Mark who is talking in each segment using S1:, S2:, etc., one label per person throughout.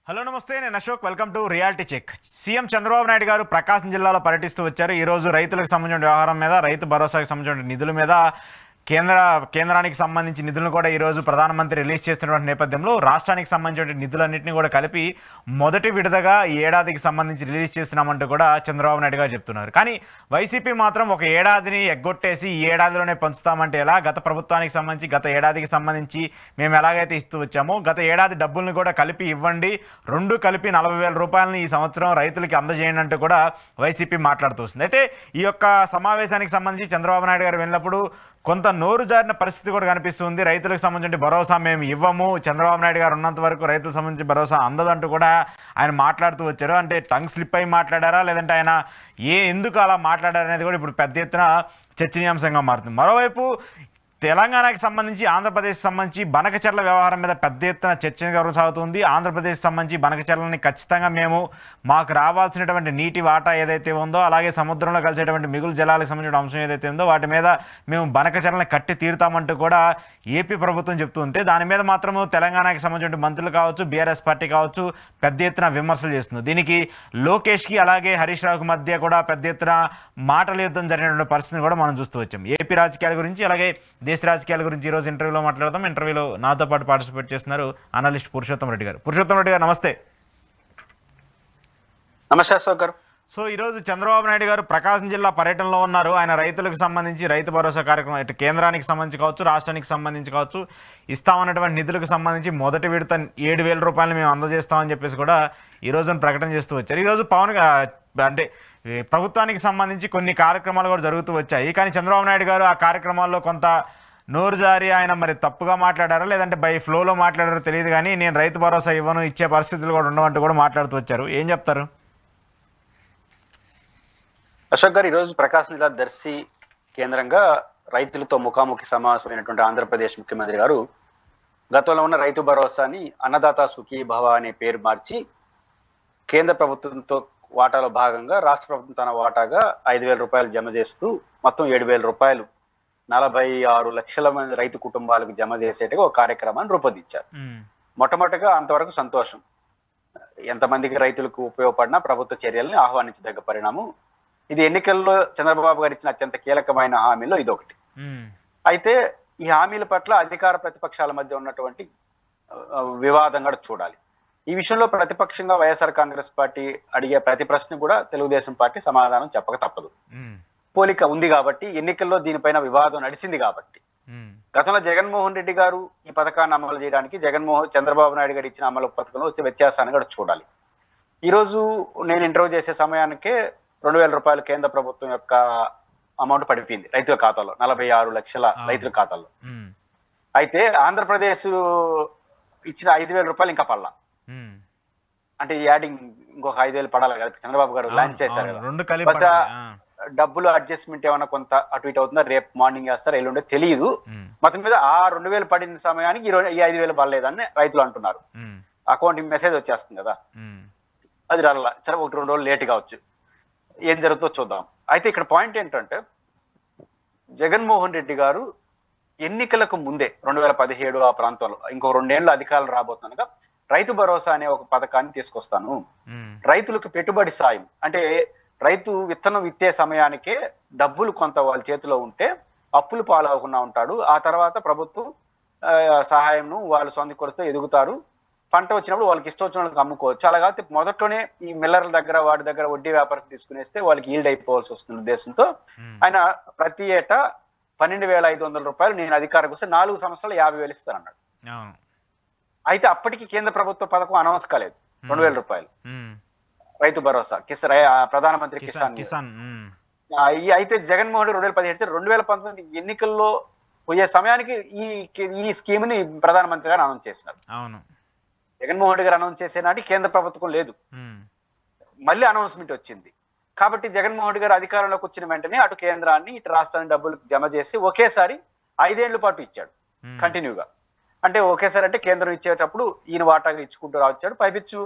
S1: Hello నమస్తే, నేను Ashok. Welcome to reality check. CM Chandrababu Naidu గారు ప్రకాశం జిల్లాలో పర్యటిస్తూ వచ్చారు. ఈరోజు రైతులకు సంబంధించిన వ్యవహారం మీద, రైతు భరోసాకు సంబంధించిన నిధుల మీద కేంద్రానికి సంబంధించి నిధులను కూడా ఈరోజు ప్రధానమంత్రి రిలీజ్ చేస్తున్నటువంటి నేపథ్యంలో రాష్ట్రానికి సంబంధించిన నిధులన్నింటినీ కూడా కలిపి మొదటి విడతగా ఈ ఏడాదికి సంబంధించి రిలీజ్ చేస్తున్నామంటూ కూడా చంద్రబాబు నాయుడు గారు చెప్తున్నారు. కానీ వైసీపీ మాత్రం ఒక ఏడాదిని ఎగ్గొట్టేసి ఈ ఏడాదిలోనే పంచుతామంటే ఎలా? గత ప్రభుత్వానికి సంబంధించి గత ఏడాదికి సంబంధించి మేము ఎలాగైతే ఇస్తూ వచ్చామో గత ఏడాది డబ్బుల్ని కూడా కలిపి ఇవ్వండి, రెండు కలిపి 40,000 రూపాయలని ఈ సంవత్సరం రైతులకి అందజేయండి అంటూ కూడా వైసీపీ మాట్లాడుతూ వస్తుంది. అయితే ఈ యొక్క సమావేశానికి సంబంధించి చంద్రబాబు నాయుడు గారు వెళ్ళినప్పుడు కొంత నోరు జారిన పరిస్థితి కూడా కనిపిస్తుంది. రైతులకు సంబంధించిన భరోసా మేము ఇవ్వము, చంద్రబాబు నాయుడు గారు ఉన్నంత వరకు రైతులకు సంబంధించిన భరోసా అందదంటూ కూడా ఆయన మాట్లాడుతూ వచ్చారు. అంటే టంగ్ స్లిప్ అయి మాట్లాడారా, లేదంటే ఆయన ఎందుకు అలా మాట్లాడారు అనేది కూడా ఇప్పుడు పెద్ద ఎత్తున చర్చనీయాంశంగా మారుతుంది. మరోవైపు తెలంగాణకి సంబంధించి ఆంధ్రప్రదేశ్ సంబంధించి బనకచెర్ల వ్యవహారం మీద పెద్ద ఎత్తున చర్చ కొనసాగుతుంది. ఆంధ్రప్రదేశ్ సంబంధించి బనకచెర్లని ఖచ్చితంగా మాకు రావాల్సినటువంటి నీటి వాటా ఏదైతే ఉందో, అలాగే సముద్రంలో కలిసేటువంటి మిగులు జలాలకు సంబంధించిన అంశం ఏదైతే ఉందో వాటి మీద మేము బనకచెర్లని కట్టి తీరుతామంటూ కూడా ఏపీ ప్రభుత్వం చెప్తుంటే, దాని మీద మాత్రము తెలంగాణకి సంబంధించిన మంత్రులు కావచ్చు, బీఆర్ఎస్ పార్టీ కావచ్చు పెద్ద ఎత్తున విమర్శలు చేస్తుంది. దీనికి లోకేష్కి అలాగే హరీష్ రావుకి మధ్య కూడా పెద్ద ఎత్తున మాటల యుద్ధం జరిగినటువంటి పరిస్థితిని కూడా మనం చూస్తూ వచ్చాం. ఏపీ రాజకీయాల గురించి అలాగే దేశ రాజకీయాల గురించి ఈరోజు ఇంటర్వ్యూలో మాట్లాడదాం. ఇంటర్వ్యూలో నాతో పాటు పార్టిసిపేట్ చేస్తున్నారు అనలిస్ట్ పురుషోత్తం రెడ్డి గారు. పురుషోత్తం రెడ్డి గారు నమస్తే.
S2: నమస్తే అశోక్ గారు.
S1: సో ఈరోజు చంద్రబాబు నాయుడు గారు ప్రకాశం జిల్లా పర్యటనలో ఉన్నారు. ఆయన రైతులకు సంబంధించి రైతు భరోసా కార్యక్రమం ఇటు కేంద్రానికి సంబంధించి కావచ్చు, రాష్ట్రానికి సంబంధించి కావచ్చు, ఇస్తామన్నటువంటి నిధులకు సంబంధించి మొదటి విడత 7,000 రూపాయలు మేము అందజేస్తామని చెప్పేసి కూడా ఈ రోజున ప్రకటన చేస్తూ వచ్చారు. ఈరోజు అంటే ప్రభుత్వానికి సంబంధించి కొన్ని కార్యక్రమాలు కూడా జరుగుతూ వచ్చాయి. కానీ చంద్రబాబు నాయుడు గారు ఆ కార్యక్రమాల్లో కొంత నోరు జారి ఆయన మరి తప్పుగా మాట్లాడారా, లేదంటే బై ఫ్లోలో మాట్లాడారో తెలియదు, కానీ నేను రైతు భరోసా ఇవ్వను, ఇచ్చే పరిస్థితులు కూడా ఉండవంటూ కూడా మాట్లాడుతూ వచ్చారు. ఏం చెప్తారు?
S2: అశోక్ గారు, ఈరోజు ప్రకాశం జిల్లా దర్శి కేంద్రంగా రైతులతో ముఖాముఖి సమావేశమైనటువంటి ఆంధ్రప్రదేశ్ ముఖ్యమంత్రి గారు గతంలో ఉన్న రైతు భరోసాని అన్నదాత సుఖీ భవ అనే పేరు మార్చి కేంద్ర ప్రభుత్వంతో వాటాలో భాగంగా రాష్ట్ర ప్రభుత్వం తన వాటాగా 5,000 రూపాయలు జమ చేస్తూ మొత్తం 7,000 రూపాయలు 46 లక్షల మంది రైతు కుటుంబాలకు జమ చేసేట్టుగా ఒక కార్యక్రమాన్ని రూపొందించారు. మొట్టమొదటిగా అంతవరకు సంతోషం. ఎంతమందికి రైతులకు ఉపయోగపడినా ప్రభుత్వ చర్యల్ని ఆహ్వానించదగ్గ పరిణామం. ఇది ఎన్నికల్లో చంద్రబాబు గారు ఇచ్చిన అత్యంత కీలకమైన హామీలో ఇదొకటి. అయితే ఈ హామీల పట్ల అధికార ప్రతిపక్షాల మధ్య ఉన్నటువంటి వివాదం కూడా చూడాలి. ఈ విషయంలో ప్రతిపక్షంగా వైఎస్ఆర్ కాంగ్రెస్ పార్టీ అడిగే ప్రతి ప్రశ్న కూడా తెలుగుదేశం పార్టీ సమాధానం చెప్పక తప్పదు. పోలిక ఉంది కాబట్టి, ఎన్నికల్లో దీనిపైన వివాదం నడిచింది కాబట్టి. గతంలో జగన్మోహన్ రెడ్డి గారు ఈ పథకాన్ని అమలు చేయడానికి చంద్రబాబు నాయుడు గారు ఇచ్చిన అమలు పథకంలో వచ్చే వ్యత్యాసాన్ని కూడా చూడాలి. ఈరోజు నేను ఇంటర్వ్యూ చేసే సమయానికే 2,000 రూపాయలు కేంద్ర ప్రభుత్వం యొక్క అమౌంట్ పడిపోయింది రైతుల ఖాతాలో, 46 లక్షల రైతుల ఖాతాలో. అయితే ఆంధ్రప్రదేశ్ ఇచ్చిన 5,000 రూపాయలు ఇంకా పడలా. అంటే యాడింగ్ ఇంకొక 5,000 పడాలి కదా, చంద్రబాబు గారు లాంచ్ చేశారు కదా. డబ్బులు అడ్జస్ట్మెంట్ ఏమైనా కొంత అటు ఇటు అవుతుందా, రేపు మార్నింగ్ వేస్తారు, ఎల్లుండే తెలియదు. మొత్తం మీద ఆ 2,000 పడిన సమయానికి ఈ 5,000 పడలేదని రైతులు అంటున్నారు. అకౌంట్ మెసేజ్ వచ్చేస్తుంది కదా, అది రాలా. సరే, 1-2 రోజులు లేట్ కావచ్చు, ఏం జరుగుతుందో చూద్దాం. అయితే ఇక్కడ పాయింట్ ఏంటంటే, జగన్మోహన్ రెడ్డి గారు ఎన్నికలకు ముందే 2017 ఆ ప్రాంతంలో ఇంకో 2 ఏళ్ళు అధికారులు రాబోతుండగా రైతు భరోసా అనే ఒక పథకాన్ని తీసుకొస్తాను. రైతులకు పెట్టుబడి సాయం అంటే రైతు విత్తనం విత్తే సమయానికే డబ్బులు కొంత వాళ్ళ చేతిలో ఉంటే అప్పులు పాలవకుండా ఉంటాడు. ఆ తర్వాత ప్రభుత్వం సహాయం వాళ్ళు సొంత కొరత ఎదుగుతారు. పంట వచ్చినప్పుడు వాళ్ళకి ఇష్టం వచ్చిన వాళ్ళకి అమ్ముకోవచ్చు. అలా కాకపోతే మొదట్లోనే ఈ మిల్లర్ల దగ్గర వాటి దగ్గర వడ్డీ వ్యాపారం తీసుకునేస్తే వాళ్ళకి ఈల్డ్ అయిపోవాల్సి వస్తుంది ఉద్దేశంతో ఆయన ప్రతి ఏటా 12,500 రూపాయలు నేను అధికారికి వస్తే 4 సంవత్సరాలు 50,000 ఇస్తానన్నాడు. అయితే అప్పటికి కేంద్ర ప్రభుత్వ పథకం అనౌన్స్ కాలేదు. 2,000 రూపాయలు రైతు భరోసా ప్రధానమంత్రి కిసాన్. అయితే జగన్మోహన్ రెడ్డి 2017 2019 ఎన్నికల్లో పోయే సమయానికి ఈ స్కీమ్ ని ప్రధానమంత్రి గారు అనౌన్స్ చేసినారు. జగన్మోహన్ రెడ్డి గారు అనౌన్స్ చేసే నాటి కేంద్ర ప్రభుత్వం లేదు, మళ్ళీ అనౌన్స్మెంట్ వచ్చింది. కాబట్టి జగన్మోహన్ రెడ్డి గారు అధికారంలోకి వచ్చిన వెంటనే అటు కేంద్రాన్ని ఇటు రాష్ట్రాన్ని డబ్బులు జమ చేసి ఒకేసారి 5 ఏళ్ల పాటు ఇచ్చాడు కంటిన్యూగా. అంటే ఒకేసారి అంటే కేంద్రం ఇచ్చేటప్పుడు ఈయన వాటాగా ఇచ్చుకుంటూ రావచ్చాడు. పైపిచ్చు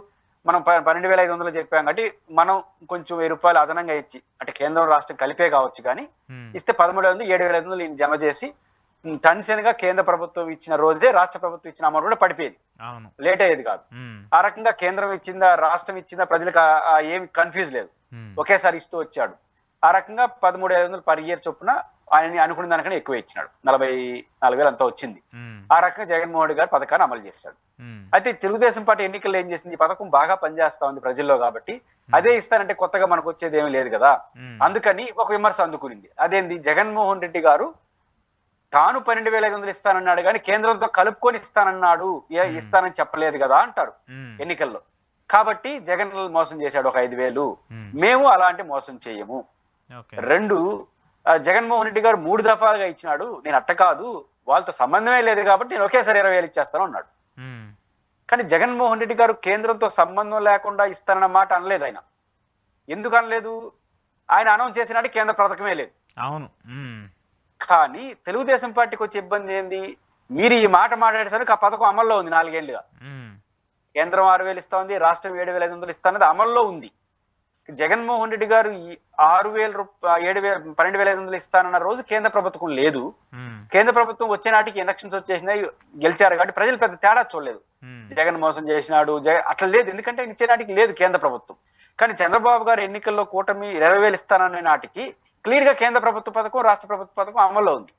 S2: మనం 12,500 చెప్పాం కాబట్టి మనం కొంచెం 1,000 రూపాయలు అదనంగా ఇచ్చి, అంటే కేంద్రం రాష్ట్రం కలిపే కావచ్చు కానీ ఇస్తే 13,500 7,500 ఈయన జమ చేసి తనిసెనగా కేంద్ర ప్రభుత్వం ఇచ్చిన రోజే రాష్ట్ర ప్రభుత్వం ఇచ్చిన అమౌంట్ కూడా పడిపోయేది,
S1: అవును.
S2: లేట్ అయ్యేది కాదు. ఆ రకంగా కేంద్రం ఇచ్చిందా రాష్ట్రం ఇచ్చిందా ప్రజలకు ఏమి కన్ఫ్యూజ్ లేదు, ఒకేసారి ఇస్తూ వచ్చాడు. ఆ రకంగా 13,500 పర్ ఇయర్ చొప్పున ఆయన అనుకున్న దానికన్నా ఎక్కువ ఇచ్చినాడు, 44,000 అంతా వచ్చింది. ఆ రకంగా జగన్మోహన్ రెడ్డి గారు పథకాన్ని అమలు చేశాడు. అయితే తెలుగుదేశం పార్టీ ఎన్నికల్లో ఏం చేసింది, ఈ పథకం బాగా పనిచేస్తా ఉంది ప్రజల్లో కాబట్టి అదే ఇస్తానంటే కొత్తగా మనకు వచ్చేది ఏమీ లేదు కదా, అందుకని ఒక విమర్శ అందుకునింది. అదేంది, జగన్మోహన్ రెడ్డి గారు తాను 12,500 ఇస్తానన్నాడు కానీ కేంద్రంతో కలుపుకొని ఇస్తానన్నాడు, ఇస్తానని చెప్పలేదు కదా అంటారు ఎన్నికల్లో. కాబట్టి జగన్ మోసం చేశాడు ఒక 5,000, మేము అలాంటి మోసం చేయము. 2, జగన్మోహన్ రెడ్డి గారు 3 దఫాలుగా ఇచ్చినాడు, నేను అట్ట కాదు, వాళ్ళతో సంబంధమే లేదు కాబట్టి నేను ఒకేసారి 20,000 ఇచ్చేస్తాను అన్నాడు. కానీ జగన్మోహన్ రెడ్డి గారు కేంద్రంతో సంబంధం లేకుండా ఇస్తానన్న మాట అనలేదు ఆయన. ఎందుకు అనలేదు, ఆయన అనౌన్స్ చేసినాడు కేంద్ర పథకమే లేదు.
S1: అవును.
S2: కానీ తెలుగుదేశం పార్టీకి వచ్చే ఇబ్బంది ఏంది, మీరు ఈ మాట మాట్లాడేసరికి ఆ పథకం అమల్లో ఉంది 4 ఏళ్లుగా. కేంద్రం 6,000 ఇస్తా ఉంది, రాష్ట్రం 7,500 ఇస్తా అన్నది అమల్లో ఉంది. జగన్మోహన్ రెడ్డి గారు 12,500 ఇస్తానన్న రోజు కేంద్ర ప్రభుత్వం లేదు. కేంద్ర ప్రభుత్వం వచ్చే నాటికి ఎలక్షన్స్ వచ్చేసినాయి, గెలిచారు కాబట్టి ప్రజలు పెద్ద తేడా చూడలేదు. జగన్ మోసం చేసినాడు అట్లా లేదు, ఎందుకంటే ఇచ్చే నాటికి లేదు కేంద్ర ప్రభుత్వం. కానీ చంద్రబాబు గారు ఎన్నికల్లో కూటమి 20,000 ఇస్తానన్న నాటికి క్లియర్ గా కేంద్ర ప్రభుత్వ పథకం రాష్ట్ర ప్రభుత్వ పథకం అమల్లో ఉంది.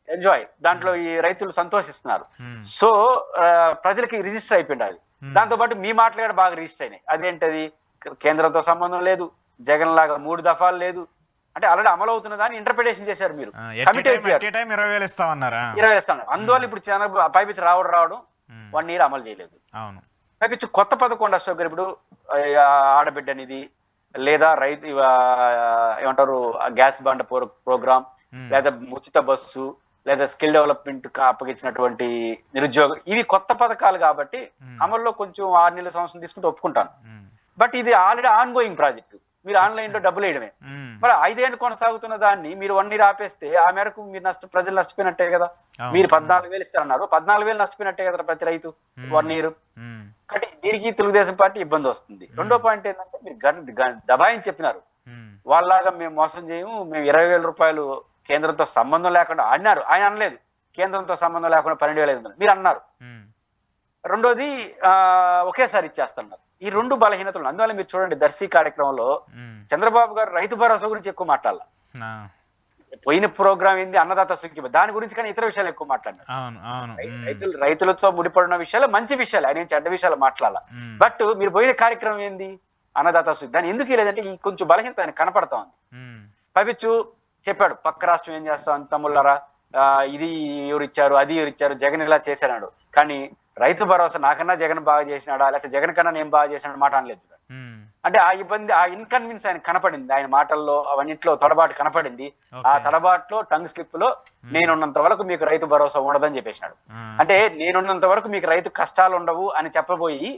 S2: ఎంజాయ్, దాంట్లో ఈ రైతులు సంతోషిస్తున్నారు. సో ప్రజలకి రిజిస్టర్ అయిపోయింది అది. దాంతో పాటు మీ మాటలు కూడా బాగా రిజిస్టర్ అయినాయి. అదేంటది, కేంద్రంతో సంబంధం లేదు, జగన్ లాగా 3 దఫాలు లేదు అంటే ఆల్రెడీ అమలు అవుతున్న దాన్ని ఇంటర్ప్రిటేషన్ చేశారు మీరు. కమిటీ
S1: 20,000 ఇస్తామన్నారు.
S2: అందువల్ల ఇప్పుడు పైపిచ్చి రావడం 1 year అమలు చేయలేదు. పైపిచ్చి కొత్త పథకం అశోక్ గారు, ఇప్పుడు ఆడబిడ్డ అనేది లేదా రైతు ఏమంటారు గ్యాస్ బండ ప్రోగ్రామ్, లేదా ఉచిత బస్సు, లేదా స్కిల్ డెవలప్మెంట్ అప్పగించినటువంటి నిరుద్యోగం, ఇవి కొత్త పథకాలు కాబట్టి అమల్లో కొంచెం 6 నెలల సంవత్సరం తీసుకుంటే ఒప్పుకుంటాను. బట్ ఇది ఆల్రెడీ ఆన్ గోయింగ్ ప్రాజెక్ట్, మీరు ఆన్లైన్ లో డబ్బులు వేయడమే. మరి 5 ఏళ్ళు కొనసాగుతున్న దాన్ని మీరు 1 year ఆపేస్తే ఆ మేరకు మీరు ప్రజలు నష్టపోయినట్టే కదా. మీరు 14,000 ఇస్తారన్నారు, 14,000 నష్టపోయినట్టే కదా ప్రతి రైతు 1 year. కాబట్టి దీనికి తెలుగుదేశం పార్టీ ఇబ్బంది వస్తుంది. రెండో పాయింట్ ఏంటంటే, మీరు దబాయించి చెప్పినారు, వాళ్ళలాగా మేము మోసం చేయము, మేము 20,000 రూపాయలు కేంద్రంతో సంబంధం లేకుండా అన్నారు. ఆయన అనలేదు కేంద్రంతో సంబంధం లేకుండా 12,500 మీరు అన్నారు. రెండోది ఒకేసారి ఇచ్చేస్తున్నారు. ఈ 2 బలహీనతలు. అందువల్ల మీరు చూడండి, దర్శి కార్యక్రమంలో చంద్రబాబు గారు రైతు భరోసా గురించి ఎక్కువ మాట్లాడాల. పోయిన ప్రోగ్రామ్ ఏంది, అన్నదాత సుఖీభవ, దాని గురించి కానీ ఇతర విషయాలు ఎక్కువ మాట్లాడినారు. రైతులతో ముడిపడిన విషయాలు మంచి విషయాలు, ఆయన చెడ్డ విషయాలు మాట్లాడాల. బట్ మీరు పోయిన కార్యక్రమం ఏంది, అన్నదాత సుఖీ, దాన్ని ఎందుకు లేదంటే ఈ కొంచెం బలహీనత ఆయన కనపడతా ఉంది. పైపిచ్చు చెప్పాడు, పక్క రాష్ట్రం ఏం చేస్తాం తమ్ముళ్ళరా, ఇది ఎవరిచ్చారు, అది ఎవరిచ్చారు, జగన్ ఇలా చేశాడు. కానీ రైతు భరోసా నాకన్నా జగన్ బాగా చేసినాడా, లేకపోతే జగన్ కన్నా నేను బాగా చేసినాడు మాట అనలేదు. అంటే ఆ ఇబ్బంది, ఆ ఇన్కన్వీనియన్స్ ఆయన కనపడింది, ఆయన మాటల్లో అవన్నింటిలో తడబాటు కనపడింది. ఆ తడబాటులో టంగ్ స్లిప్ లో నేనున్నంత వరకు మీకు రైతు భరోసా ఉండదని చెప్పేసినాడు. అంటే నేనున్నంత వరకు మీకు రైతు కష్టాలు ఉండవు అని చెప్పబోయి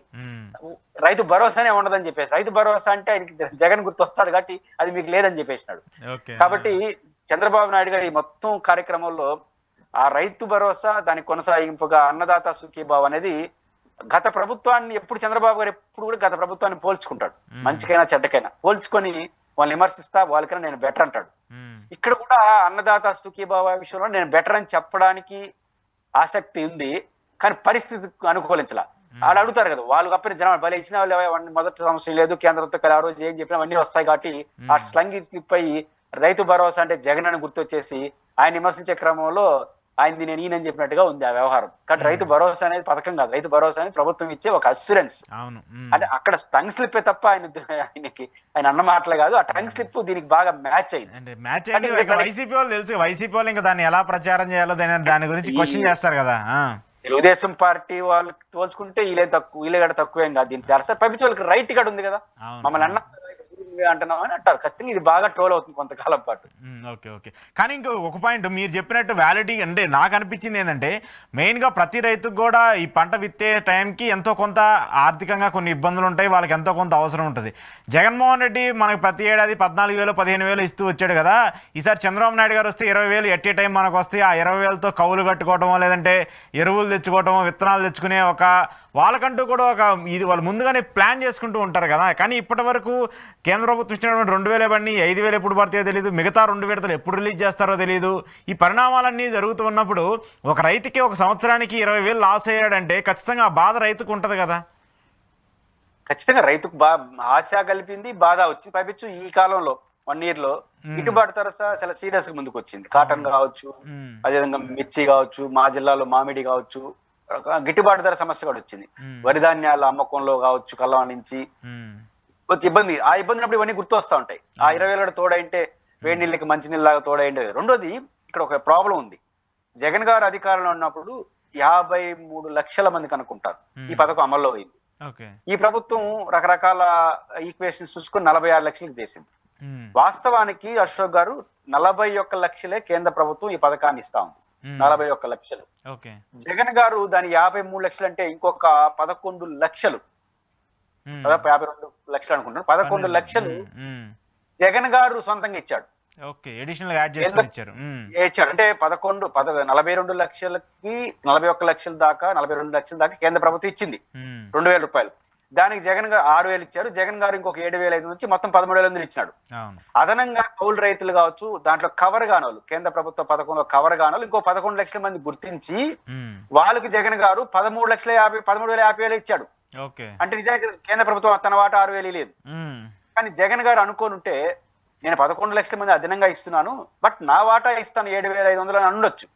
S2: రైతు భరోసానే ఉండదని చెప్పేసి, రైతు భరోసా అంటే ఆయనకి జగన్ గుర్తు వస్తాడు కాబట్టి అది మీకు లేదని చెప్పేసినాడు. కాబట్టి చంద్రబాబు నాయుడు గారు ఈ మొత్తం కార్యక్రమంలో ఆ రైతు భరోసా, దాని కొనసాగింపుగా అన్నదాత సుఖీభావ అనేది గత ప్రభుత్వాన్ని ఎప్పుడు చంద్రబాబు గారు ఎప్పుడు కూడా గత ప్రభుత్వాన్ని పోల్చుకుంటాడు, మంచికైనా చెడ్డకైనా పోల్చుకొని వాళ్ళని విమర్శిస్తా, వాళ్ళకైనా నేను బెటర్ అంటాడు. ఇక్కడ కూడా అన్నదాత సుఖీభావ విషయంలో నేను బెటర్ అని చెప్పడానికి ఆసక్తి ఉంది, కానీ పరిస్థితి అనుకూలించాల. వాళ్ళు అడుగుతారు కదా, వాళ్ళు కప్పిన జనాలు బలి ఇచ్చిన వాళ్ళు మొదటి సమస్య లేదు, కేంద్రంతో ఆ రోజు ఏం చెప్పినా అవన్నీ వస్తాయి కాబట్టి ఆ స్లంగి స్లిప్ అయ్యి రైతు భరోసా అంటే జగన్ అని గుర్తొచ్చేసి ఆయన విమర్శించే క్రమంలో ఆయనది నేను ఈయనని చెప్పినట్టుగా ఉంది ఆ వ్యవహారం. కాబట్టి రైతు భరోసా అనేది పథకం కాదు, రైతు భరోసా అనేది ప్రభుత్వం ఇచ్చే ఒక అస్యూరెన్స్. అంటే అక్కడ టంగ్ స్లిప్ తప్ప ఆయనకి ఆయన అన్న మాటలు కాదు, ఆ టంగ్ స్లిప్ దీనికి బాగా మ్యాచ్ అయింది.
S1: వైసీపీ వాళ్ళు తెలుసు, వైసీపీ వాళ్ళు ఇంకా దాన్ని ఎలా ప్రచారం చేయాలో దాని గురించి క్వశ్చన్ చేస్తారు కదా.
S2: తెలుగుదేశం పార్టీ వాళ్ళకి తోల్చుకుంటే వీళ్ళే గడ తక్కువేం కాదు. దీనికి తెలుసా పైపించి వాళ్ళకి రైట్ గడ ఉంది కదా, మమ్మల్ని అన్న అంటున్నాం అని అంటారు. ఖచ్చితంగా ఇది బాగా ట్రోల్ అవుతుంది కొంతకాలం పాటు.
S1: ఓకే. కానీ ఇంకో ఒక పాయింట్ మీరు చెప్పినట్టు వ్యాలిటీ అంటే నాకు అనిపించింది ఏంటంటే, మెయిన్గా ప్రతి రైతుకు కూడా ఈ పంట విత్తే టైంకి ఎంతో కొంత ఆర్థికంగా కొన్ని ఇబ్బందులు ఉంటాయి, వాళ్ళకి ఎంతో కొంత అవసరం ఉంటుంది. జగన్మోహన్ రెడ్డి మనకు ప్రతి ఏడాది 14,000 15,000 ఇస్తూ వచ్చాడు కదా. ఈసారి చంద్రబాబు నాయుడు గారు వస్తే 20,000 ఎట్ ఏ టైం మనకు వస్తే ఆ 20,000తో కౌలు కట్టుకోవటమో, లేదంటే ఎరువులు తెచ్చుకోవటమో, విత్తనాలు తెచ్చుకునే వాళ్ళకంటూ కూడా ఇది వాళ్ళు ముందుగానే ప్లాన్ చేసుకుంటూ ఉంటారు కదా. కానీ ఇప్పటి వరకు కేంద్ర కేంద్ర ప్రభుత్వం ఇచ్చినటువంటి 2,000 బండి 5,000 ఎప్పుడు పడతాయో తెలియదు, మిగతా 2 విడతలు ఎప్పుడు రిలీజ్ చేస్తారో తెలియదు. ఈ పరిణామాలన్నీ జరుగుతూ ఉన్నప్పుడు ఒక రైతుకి ఒక సంవత్సరానికి 20,000 లాస్ అయ్యాడంటే ఖచ్చితంగా ఆ బాధ రైతుకు ఉంటుంది కదా.
S2: ఖచ్చితంగా రైతుకు ఆశ కలిపింది, బాధ వచ్చింది. పైపించు ఈ కాలంలో 1 year లో గిట్టుబాటు ధర చాలా సీరియస్ గా ముందుకు వచ్చింది. కాటన్ కావచ్చు, అదేవిధంగా మిర్చి కావచ్చు, మా జిల్లాలో మామిడి కావచ్చు, గిట్టుబాటు ధర సమస్య కూడా వచ్చింది. వరి ధాన్యాల అమ్మకంలో కావచ్చు, కళ్ళ నుంచి కొంచెం ఇబ్బంది. ఆ ఇబ్బంది అప్పుడు ఇవన్నీ గుర్తు వస్తూ ఉంటాయి. ఆ 20,000 తోడైంటే వేడి నీళ్ళకి మంచి నీళ్ళలాగా తోడైంటే. రెండోది, ఇక్కడ ఒక ప్రాబ్లం ఉంది. జగన్ గారు అధికారంలో ఉన్నప్పుడు 53 లక్షల మందికి అనుకుంటారు ఈ పథకం అమల్లో అయింది. ఈ ప్రభుత్వం రకరకాల ఈక్వేషన్స్ చూసుకుని 46 లక్షలకు చేసింది. వాస్తవానికి అశోక్ గారు 41 లక్షలే కేంద్ర ప్రభుత్వం ఈ పథకాన్ని ఇస్తా ఉంది. 41 లక్షలు. జగన్ గారు దాని 53 లక్షలు అంటే ఇంకొక 11 లక్షలు, 52 లక్షలు అనుకుంటాను. 11 లక్షలు జగన్ గారు సొంతంగా ఇచ్చాడు. ఇచ్చాడు అంటే 42 లక్షలకి 41 లక్షల దాకా 42 లక్షల దాకా కేంద్ర ప్రభుత్వం ఇచ్చింది 2,000 రూపాయలు. దానికి జగన్ గారు 6,000 ఇచ్చారు. జగన్ గారు ఇంకొక 7,500 నుంచి మొత్తం 13,500 ఇచ్చినాడు. అదనంగా కౌలు రైతులు కావచ్చు, దాంట్లో కవర్ గానోళ్ళు, కేంద్ర ప్రభుత్వ పథకంలో కవర్ గానోళ్ళు ఇంకో 11 లక్షల మంది గుర్తించి వాళ్ళకి జగన్ గారు 13,50,000 ఇచ్చాడు. అంటే నిజానికి కేంద్ర ప్రభుత్వం తన వాటా 6,000 లేదు. కానీ జగన్ గారు అనుకోనుంటే నేను 11 లక్షల మంది అదనంగా ఇస్తున్నాను, బట్ నా వాటా ఇస్తాను 7,500 అని అనొచ్చు.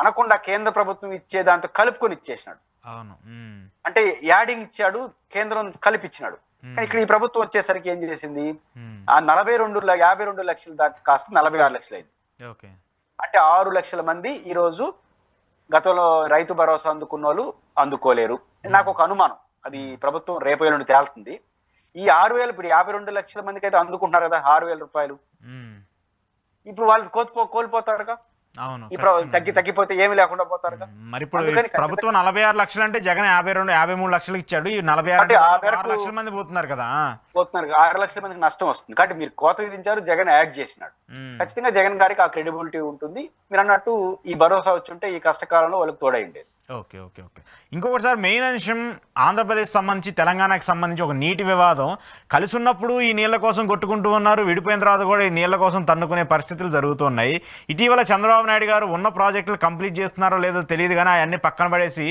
S2: అనకుండా కేంద్ర ప్రభుత్వం ఇచ్చే దాంతో కలుపుకొని ఇచ్చేసినాడు. అంటే యాడింగ్ ఇచ్చాడు, కేంద్రం కలిపిచ్చినాడు. కానీ ఇక్కడ ఈ ప్రభుత్వం వచ్చేసరికి ఏం చేసింది, ఆ 52 లక్షల దాకా కాస్త 46 లక్షలు అయింది. అంటే 6 లక్షల మంది ఈ రోజు గతంలో రైతు భరోసా అందుకున్న వాళ్ళు అందుకోలేరు. నాకు ఒక అనుమానం, అది ప్రభుత్వం రేపు నుండి తేలుతుంది. ఈ 6,000 ఇప్పుడు 52 లక్షల మందికి అయితే అందుకుంటున్నారు కదా 6,000 రూపాయలు. ఇప్పుడు వాళ్ళు కోల్పోతారుగా. ఇప్పుడు తగ్గిపోతే ఏమి లేకుండా పోతారుగా.
S1: మరి ఇప్పుడు ప్రభుత్వం 46 లక్షలు అంటే జగన్ 53 లక్షలు ఇచ్చాడు. ఈ 46 లక్షల మంది పోతున్నారు కదా,
S2: 6 లక్షల మందికి నష్టం వస్తుంది. కాబట్టి మీరు కోత విధించారు, జగన్ యాడ్ చేసినాడు. ఖచ్చితంగా జగన్ గారికి ఆ క్రెడిబిలిటీ ఉంటుంది. మీరు అన్నట్టు ఈ భరోసా వచ్చి ఉంటే ఈ కష్టకాలంలో వాళ్ళకి తోడై ఉండేది.
S1: ఇంకొకటి సార్, మెయిన్ అంశం ఆంధ్రప్రదేశ్ సంబంధించి తెలంగాణకు సంబంధించి ఒక నీటి వివాదం. కలిసి ఉన్నప్పుడు ఈ నీళ్ల కోసం కొట్టుకుంటూ ఉన్నారు, విడిపోయిన తర్వాత కూడా ఈ నీళ్ల కోసం తన్నుకునే పరిస్థితులు జరుగుతున్నాయి. ఇటీవల చంద్రబాబు నాయుడు గారు ఉన్న ప్రాజెక్టులు కంప్లీట్ చేస్తున్నారో లేదో తెలియదు కానీ అవన్నీ పక్కన పడేసి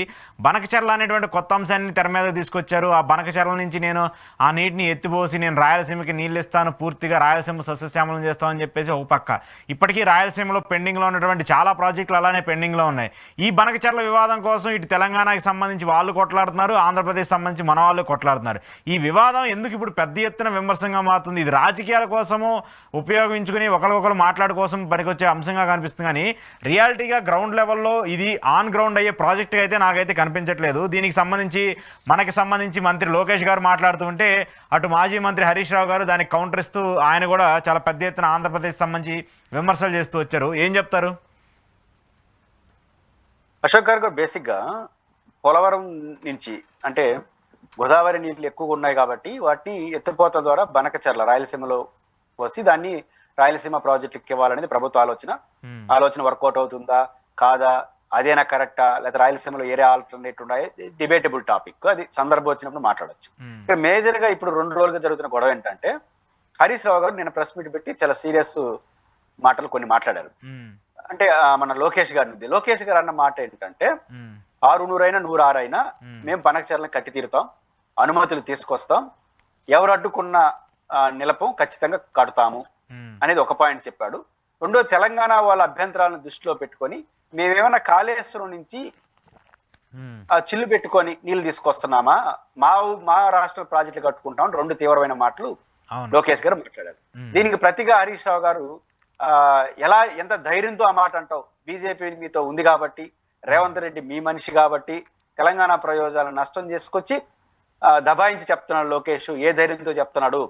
S1: బనకచెర్ల అనేటువంటి కొత్త అంశాన్ని తెర మీద తీసుకొచ్చారు. ఆ బనకచెర్ల నుంచి నేను ఆ నీటిని ఎత్తిపోసి నేను రాయలసీమకి నీళ్ళు ఇస్తాను, పూర్తిగా రాయలసీమ సస్యశ్యామలం చేస్తామని చెప్పేసి ఒక పక్క. ఇప్పటికీ రాయలసీమలో పెండింగ్లో ఉన్నటువంటి చాలా ప్రాజెక్టులు అలానే పెండింగ్లో ఉన్నాయి. ఈ బనకచెర్ల వివాదం కోసం ఇటు తెలంగాణకి సంబంధించి వాళ్ళు కొట్లాడుతున్నారు, ఆంధ్రప్రదేశ్ సంబంధించి మన వాళ్ళు కొట్లాడుతున్నారు. ఈ వివాదం ఎందుకు ఇప్పుడు పెద్ద ఎత్తున విమర్శంగా మారుతుంది? ఇది రాజకీయాల కోసము ఉపయోగించుకుని ఒకరికొకరు మాట్లాడుకోసం పనికొచ్చే అంశంగా కనిపిస్తుంది కానీ రియాలిటీగా గ్రౌండ్ లెవెల్లో ఇది ఆన్ గ్రౌండ్ అయ్యే ప్రాజెక్ట్ అయితే నాకైతే కనిపించట్లేదు. దీనికి సంబంధించి మంత్రి లోకేష్ గారు మాట్లాడుతుంటే అటు మాజీ మంత్రి హరీష్ రావు గారు దానికి కౌంటర్ ఇస్తూ ఆయన కూడా చాలా పెద్ద ఎత్తున ఆంధ్రప్రదేశ్ సంబంధించి విమర్శలు చేస్తూ వచ్చారు. ఏం చెప్తారు?
S2: అశోక్ గారు బేసిక్ గా పోలవరం నుంచి అంటే గోదావరి నీళ్లు ఎక్కువగా ఉన్నాయి కాబట్టి వాటిని ఎత్తిపోత ద్వారా బనకచెర్ల రాయలసీమలో పోసి దాన్ని రాయలసీమ ప్రాజెక్టుకి ఇవ్వాలనేది ప్రభుత్వ ఆలోచన వర్కౌట్ అవుతుందా కాదా, అదేనా కరెక్టా, లేదా రాయలసీమలో ఏరే ఆల్టర్నేట్ ఉన్నాయి, డిబేటబుల్ టాపిక్. అది సందర్భం వచ్చినప్పుడు మాట్లాడచ్చు. ఇక్కడ మేజర్ గా ఇప్పుడు 2 రోజులుగా జరుగుతున్న గొడవ ఏంటంటే హరీష్ రావు గారు నిన్న ప్రెస్ మీట్ పెట్టి చాలా సీరియస్ మాటలు కొన్ని మాట్లాడారు. అంటే మన లోకేష్ గారు అన్న మాట ఏంటంటే 600 అయినా 106 అయినా మేము బనకచెర్లను కట్టి తీరుతాం, అనుమతులు తీసుకొస్తాం, ఎవరు అడ్డుకున్న నిలపం ఖచ్చితంగా కడతాము అనేది ఒక పాయింట్ చెప్పాడు. రెండో, తెలంగాణ వాళ్ళ అభ్యంతరాలను దృష్టిలో పెట్టుకొని మేమేమైనా కాళేశ్వరం నుంచి చిల్లు పెట్టుకొని నీళ్లు తీసుకొస్తున్నామా, మా రాష్ట్ర ప్రాజెక్టులు కట్టుకుంటాం, 2 తీవ్రమైన మాటలు లోకేష్ గారు మాట్లాడారు. దీనికి ప్రతిగా హరీష్ రావు గారు ఎంత ధైర్యంతో ఆ మాట అంటావు, బీజేపీ మీతో ఉంది కాబట్టి, రేవంత్ రెడ్డి మీ మనిషి కాబట్టి తెలంగాణ ప్రయోజనాలను నష్టం చేసుకొచ్చి దబాయించి చెప్తున్నాడు లోకేష్, ఏ ధైర్యంతో చెప్తున్నాడు,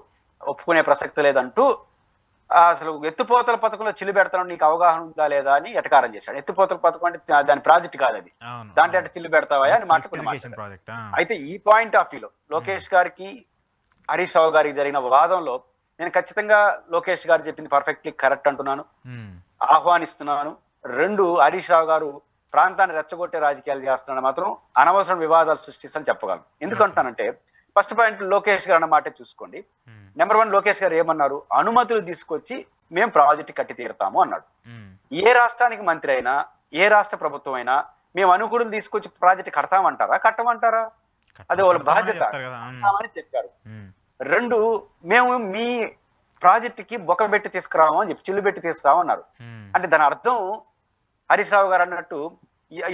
S2: ఒప్పుకునే ప్రసక్తి లేదంటూ అసలు ఎత్తిపోతల పథకంలో చిల్లు పెడతాను నీకు అవగాహన ఉందా లేదా అని ఎటకారం చేశాడు. ఎత్తిపోతల పథకం అంటే దాని ప్రాజెక్ట్ కాదు అది, దాంట్లో అంటే చిల్లు పెడతావా అని మాట్లాడుకున్నాడు. అయితే ఈ పాయింట్ ఆఫ్ వ్యూలో లోకేష్ గారికి హరీష్ రావు గారికి జరిగిన వాదంలో నేను ఖచ్చితంగా లోకేష్ గారు చెప్పింది పర్ఫెక్ట్లీ కరెక్ట్ అంటున్నాను, ఆహ్వానిస్తున్నాను. 2, హరీష్ రావు గారు ప్రాంతాన్ని రెచ్చగొట్టే రాజకీయాలు చేస్తున్నాడు మాత్రం అనవసరం వివాదాలు సృష్టిస్తని చెప్పగలను. ఎందుకంటానంటే ఫస్ట్ పాయింట్ లోకేష్ గారు అన్న మాట చూసుకోండి, నెంబర్ 1 లోకేష్ గారు ఏమన్నారు? అనుమతులు తీసుకొచ్చి మేము ప్రాజెక్ట్ కట్టి తీరుతాము అన్నాడు. ఏ రాష్ట్రానికి మంత్రి అయినా, ఏ రాష్ట్ర ప్రభుత్వం అయినా మేము అనుకూలం తీసుకొచ్చి ప్రాజెక్ట్ కడతామంటారా, కట్టమంటారా? అది వాళ్ళ బాధ్యత అని చెప్పారు. 2, మేము మీ ప్రాజెక్టుకి బొక్క పెట్టి తీసుకురాము అని చెప్పి, చిల్లు పెట్టి తీసుకురాము అన్నారు. అంటే దాని అర్థం హరీష్ రావు గారు అన్నట్టు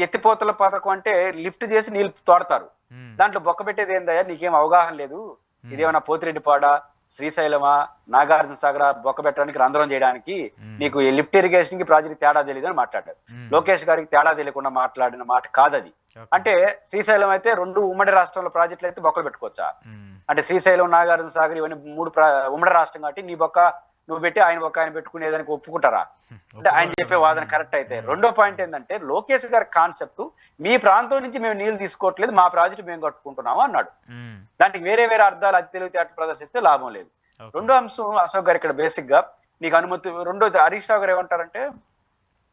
S2: ఎత్తిపోతల పథకం అంటే లిఫ్ట్ చేసి నీళ్ళు తోడతారు, దాంట్లో బొక్క పెట్టేది ఏందయ్యా, నీకేం అవగాహన లేదు, ఇదేమన్నా పోతిరెడ్డిపాడ, శ్రీశైలమా, నాగార్జున సాగర బొక్క పెట్టడానికి, రంధ్రం చేయడానికి నీకు లిఫ్ట్ ఇరిగేషన్ కి ప్రాజెక్ట్ తేడా తెలియదు అని మాట్లాడారు. లోకేష్ గారికి తేడా తెలియకుండా మాట్లాడిన మాట కాదది. అంటే శ్రీశైలం అయితే 2 ఉమ్మడి రాష్ట్రంలో ప్రాజెక్టులు అయితే బొక్కలు పెట్టుకోవచ్చా? అంటే శ్రీశైలం, నాగార్జున సాగర్ ఇవన్నీ 3 ఉమ్మడి రాష్ట్రం కాబట్టి నీ బొక్క నువ్వు పెట్టి ఆయన బొక్క ఆయన పెట్టుకునేదానికి ఒప్పుకుంటారా? అంటే ఆయన చెప్పే వాదన కరెక్ట్ అయితే, రెండో పాయింట్ ఏంటంటే లోకేష్ గారి కాన్సెప్ట్ మీ ప్రాంతం నుంచి మేము నీళ్లు తీసుకోవట్లేదు, మా ప్రాజెక్టు మేము కట్టుకుంటున్నాము అన్నాడు. దానికి వేరే వేరే అర్థాలు అతి తెలివితేటలు ప్రదర్శిస్తే లాభం లేదు. రెండో అంశం అశోక్ గారు ఇక్కడ బేసిక్ గా నీకు అనుమతి, రెండోది హరీష్ రావు గారు ఏమంటారంటే